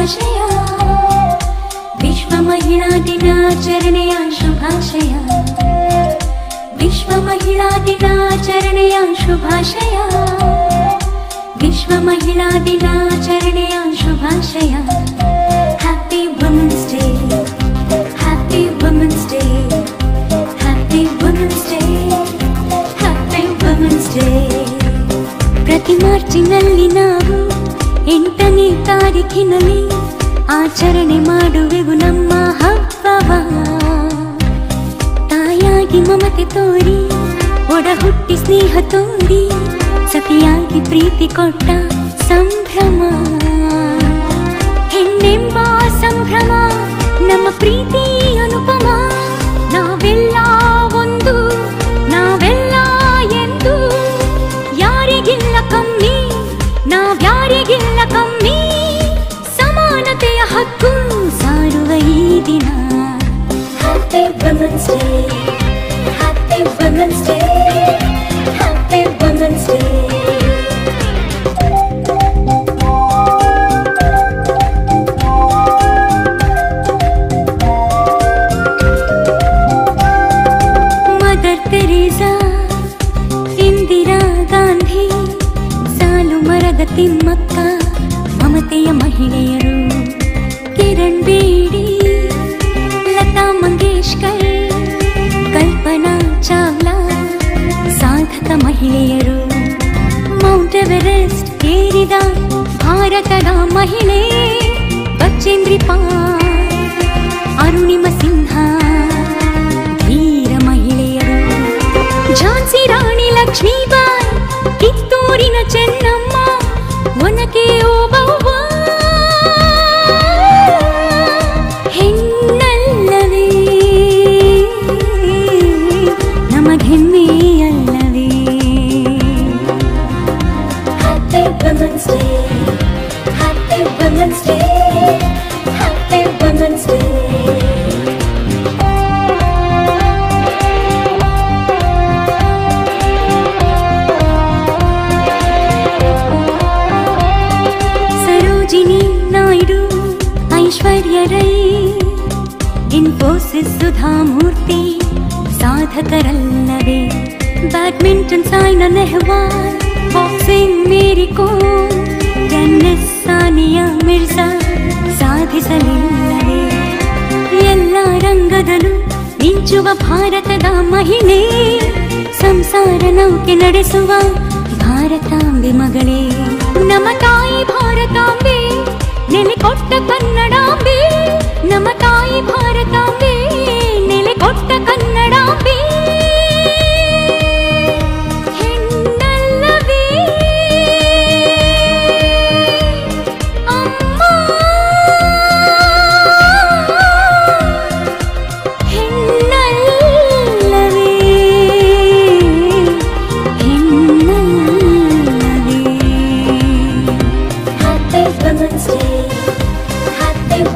ಶುಭಾಶಯ ವಿಶ್ವ ಮಹಿಳಾ ದಿನಾಚರಣೆಯ ಶುಭಾಶಯ ವಿಶ್ವ ಮಹಿಳಾ ದಿನಾಚರಣೆಯ ಶುಭಾಶಯ ವಿಶ್ವ ಮಹಿಳಾ ದಿನಾಚರಣೆಯ ಶುಭಾಶಯ happy women's day happy women's day happy women's day happy women's day ಪ್ರತಿ ಮಾರ್ಚಿನಲ್ಲಿ ನಾವು 8ನೇ ತಾರೀಖಿನಲ್ಲಿ ಆಚರಣೆ ಮಾಡುವೆವು ನಮ್ಮ ಹಬ್ಬವ ತಾಯಾಗಿ ಮಮತೆ ತೋರಿ ಒಡ ಹುಟ್ಟಿ ಸ್ನೇಹ ತೋರಿ ಸತಿಯಾಗಿ ಪ್ರೀತಿ ಕೊಟ್ಟ ಸಂಭ್ರಮ ಹೆಣ್ಣೆಂಬ ಸಂಭ್ರಮ ನಮ್ಮ ಪ್ರೀತಿ ಅನುಪಮ ನಾವೆಲ್ಲ ಒಂದು ನಾವೆಲ್ಲ ಎಂದು ಯಾರಿಗಿಲ್ಲ ಕಮ್ಮಿ ನಾವ್ಯಾರಿಗಿಲ್ಲ ಕಮ್ಮಿ ಸಮಾನತೆಯ ಹಕ್ಕು ಸಾರುವ ಈ ದಿನ happy women's day happy women's day happy women's day mother Teresa Indira Gandhi Saalumarada Thimmakka ಮಮತೆಯ ಮಹಿಳೆಯರು ಕಿರಣ್ ಬೇಡಿ ಲತಾ ಮಂಗೇಶ್ಕರ್ ಕಲ್ಪನಾ ಚಾವ್ಲಾ ಸಾಧಕ ಮಹಿಳೆಯರು ಮೌಂಟ್ ಎವರೆಸ್ಟ್ ಏರಿದ ಭಾರತದ ಮಹಿಳೆ ಬಚೇಂದ್ರಿ ಪಾಲ್ ಅರುಣಿಮ ಸಿಂಹ ಧೀರ ಮಹಿಳೆಯರು ಝಾನ್ಸಿ ರಾಣಿ ಲಕ್ಷ್ಮೀಬಾಯಿ ಕಿತ್ತೂರಿನ ಚೆನ್ನಮ್ಮ ಒನಕೆ ಓಬವ್ವ ಹೆಣ್ಣಲ್ಲವೇ ನಮಗೆಮ್ಮೆಯಲ್ಲವೇ happy women's day happy women's day happy women's day Aishwarya Rai Infosys Sudha Murthy ಸಾಧಕರಲ್ಲವೇ badminton Saina Nehwal boxing Mary Kom tennis Sania Mirza ಸಾಧಿಸಲಿಲ್ಲವೇ ಎಲ್ಲ ರಂಗದಲ್ಲೂ ಮಿಂಚುವ ಭಾರತದ ಮಹಿಳೆ ಸಂಸಾರ ನೌಕೆ ನಡೆಸುವ ಭಾರತಾಂಬೆ ಮಗಳೇ ನಮ್ಮ ತಾಯಿ ಭಾರತಾಂಬೆ ನೆಲೆಕೊಟ್ಟ ಕನ್ನಡಾಂಬೆ ನಮ್ಮ ತಾಯಿ ಭಾರತಾಂಬೆ ನೆಲೆಕೊಟ್ಟ ಕನ್ನಡಾಂಬೆ ಹೆಣ್ಣಲ್ಲವೇ ಅಮ್ಮ ಹೆಣ್ಣಲ್ಲವೇ ಹೆಣ್ಣಲ್ಲವೇ happy women's day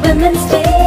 Women's Day